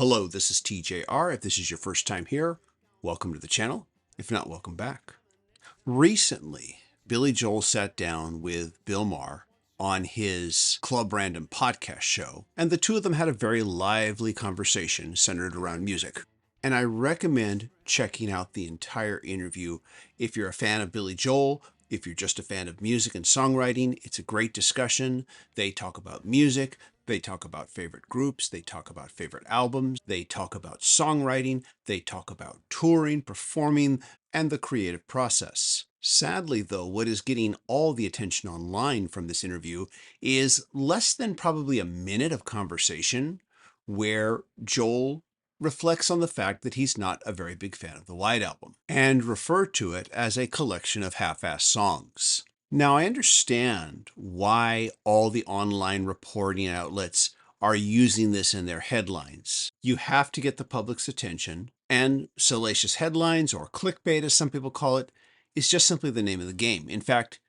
Hello, this is TJR. If this is your first time here, welcome to the channel. If not, welcome back. Recently, Billy Joel sat down with Bill Maher on his Club Random podcast show, and the two of them had a very lively conversation centered around music. And I recommend checking out the entire interview if you're a fan of Billy Joel. If you're just a fan of music and songwriting, it's a great discussion. They talk about music, they talk about favorite groups, they talk about favorite albums, they talk about songwriting, they talk about touring, performing, and the creative process. Sadly, though, what is getting all the attention online from this interview is less than probably a minute of conversation where Joel reflects on the fact that he's not a very big fan of the White Album and referred to it as a collection of half-assed songs. Now, I understand why all the online reporting outlets are using this in their headlines. You have to get the public's attention, and salacious headlines, or clickbait as some people call it, is just simply the name of the game. In fact,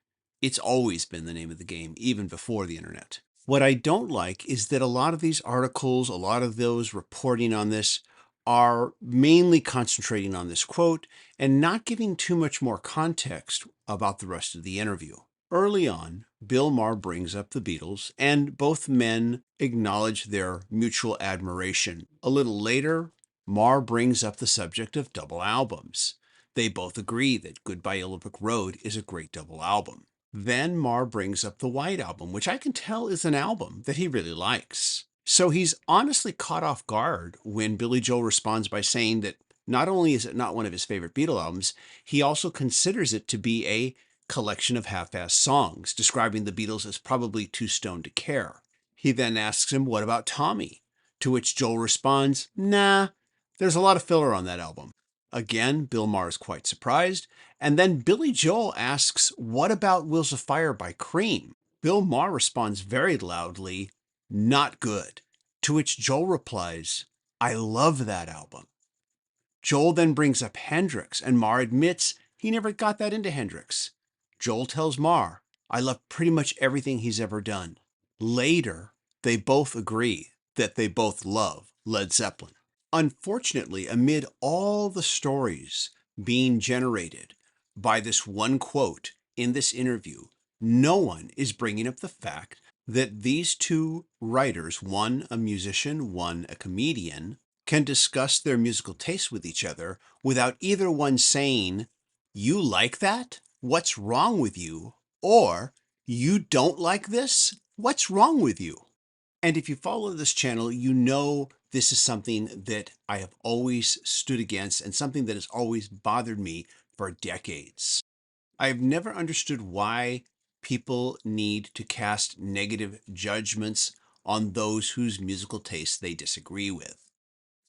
it's always been the name of the game, even before the internet. What I don't like is that a lot of these articles, a lot of those reporting on this, are mainly concentrating on this quote and not giving too much more context about the rest of the interview. Early on, Bill Maher brings up the Beatles, and both men acknowledge their mutual admiration. A little later, Maher brings up the subject of double albums. They both agree that Goodbye Yellow Brick Road is a great double album. Then Maher brings up the White Album, which I can tell is an album that he really likes. So he's honestly caught off guard when Billy Joel responds by saying that not only is it not one of his favorite Beatle albums, he also considers it to be a collection of half-assed songs, describing the Beatles as probably too stoned to care. He then asks him, what about Tommy? To which Joel responds, nah, there's a lot of filler on that album. Again, Bill Maher is quite surprised, and then Billy Joel asks, what about Wheels of Fire by Cream? Bill Maher responds very loudly, not good. To which Joel replies, I love that album. Joel then brings up Hendrix, and Maher admits he never got that into Hendrix. Joel tells Maher, I love pretty much everything he's ever done. Later, they both agree that they both love Led Zeppelin. Unfortunately, amid all the stories being generated by this one quote in this interview, no one is bringing up the fact that these two writers, one a musician, one a comedian, can discuss their musical tastes with each other without either one saying, you like that? What's wrong with you? Or, you don't like this? What's wrong with you? And if you follow this channel, you know this is something that I have always stood against and something that has always bothered me for decades. I've never understood why people need to cast negative judgments on those whose musical tastes they disagree with.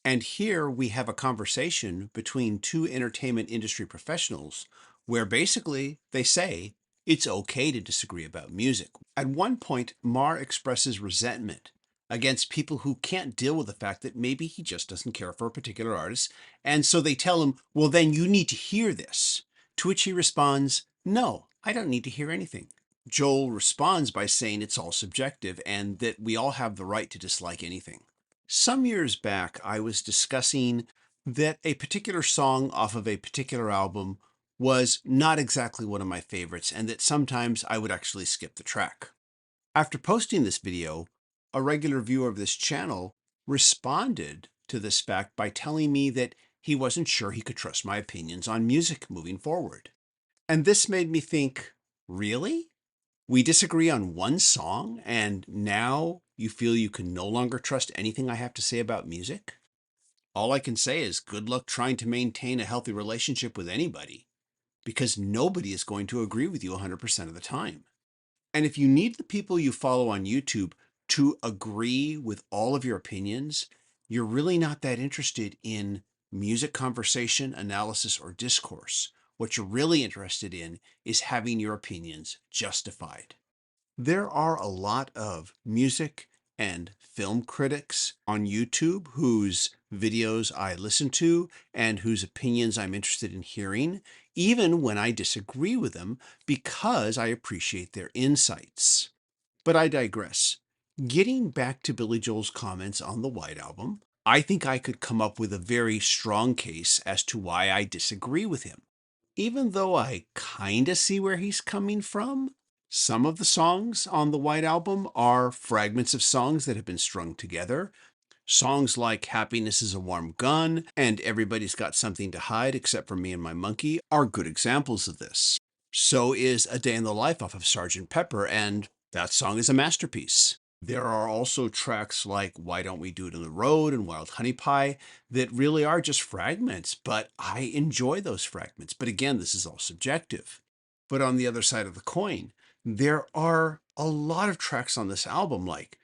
And here we have a conversation between two entertainment industry professionals where basically they say it's okay to disagree about music. At one point, Maher expresses resentment against people who can't deal with the fact that maybe he just doesn't care for a particular artist. And so they tell him, well, then you need to hear this. To which he responds, no, I don't need to hear anything. Joel responds by saying it's all subjective and that we all have the right to dislike anything. Some years back, I was discussing that a particular song off of a particular album was not exactly one of my favorites and that sometimes I would actually skip the track. After posting this video, a regular viewer of this channel responded to this fact by telling me that he wasn't sure he could trust my opinions on music moving forward. And this made me think, really? We disagree on one song, and now you feel you can no longer trust anything I have to say about music? All I can say is good luck trying to maintain a healthy relationship with anybody, because nobody is going to agree with you 100% of the time. And if you need the people you follow on YouTube to agree with all of your opinions, you're really not that interested in music conversation, analysis, or discourse. What you're really interested in is having your opinions justified. There are a lot of music and film critics on YouTube whose videos I listen to and whose opinions I'm interested in hearing, even when I disagree with them, because I appreciate their insights. But I digress. Getting back to Billy Joel's comments on the White Album, I think I could come up with a very strong case as to why I disagree with him. Even though I kind of see where he's coming from, some of the songs on the White Album are fragments of songs that have been strung together. Songs like Happiness is a Warm Gun and Everybody's Got Something to Hide Except for Me and My Monkey are good examples of this. So is A Day in the Life off of Sgt. Pepper, and that song is a masterpiece. There are also tracks like Why Don't We Do It on the Road and Wild Honey Pie that really are just fragments, but I enjoy those fragments. But again, this is all subjective. But on the other side of the coin, there are a lot of tracks on this album like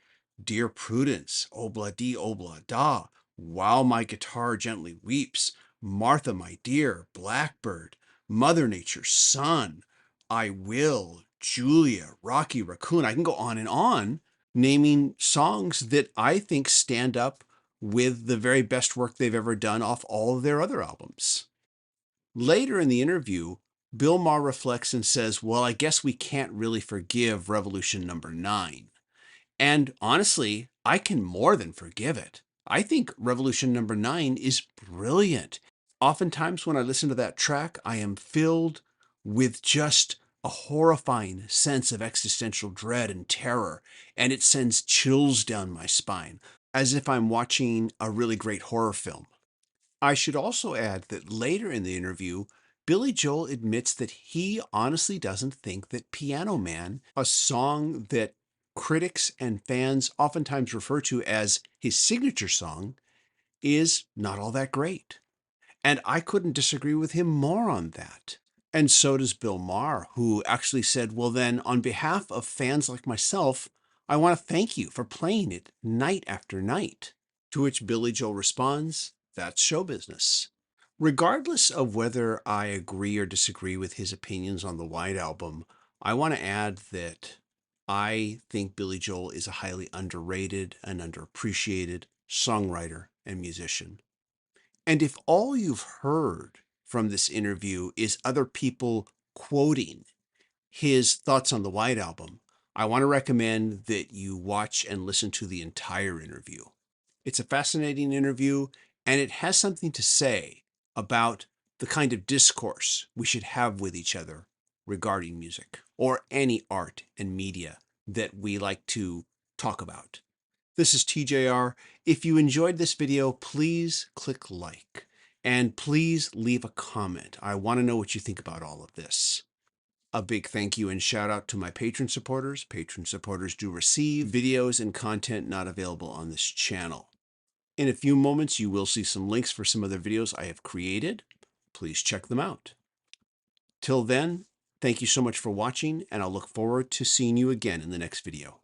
Dear Prudence, Obla Di Obla Da, While My Guitar Gently Weeps, Martha My Dear, Blackbird, Mother Nature's Son, I Will, Julia, Rocky Raccoon. I can go on naming songs that I think stand up with the very best work they've ever done off all of their other albums. Later in the interview, Bill Maher reflects and says, well, I guess we can't really forgive Revolution Number 9. And honestly, I can more than forgive it. I think Revolution Number 9 is brilliant. Oftentimes when I listen to that track, I am filled with just a horrifying sense of existential dread and terror, and it sends chills down my spine, as if I'm watching a really great horror film. I should also add that later in the interview, Billy Joel admits that he honestly doesn't think that Piano Man, a song that critics and fans oftentimes refer to as his signature song, is not all that great. And I couldn't disagree with him more on that. And so does Bill Maher, who actually said, well, then, on behalf of fans like myself, I want to thank you for playing it night after night. To which Billy Joel responds, that's show business. Regardless of whether I agree or disagree with his opinions on the White Album, I want to add that I think Billy Joel is a highly underrated and underappreciated songwriter and musician. And if all you've heard from this interview is other people quoting his thoughts on the White Album, I want to recommend that you watch and listen to the entire interview. It's a fascinating interview, and it has something to say about the kind of discourse we should have with each other regarding music or any art and media that we like to talk about. This is TJR. If you enjoyed this video, please click like and please leave a comment. I want to know what you think about all of this. A big thank you and shout out to my patron supporters. Patron supporters do receive videos and content not available on this channel. In a few moments, you will see some links for some other videos I have created. Please check them out. Till then, thank you so much for watching, and I'll look forward to seeing you again in the next video.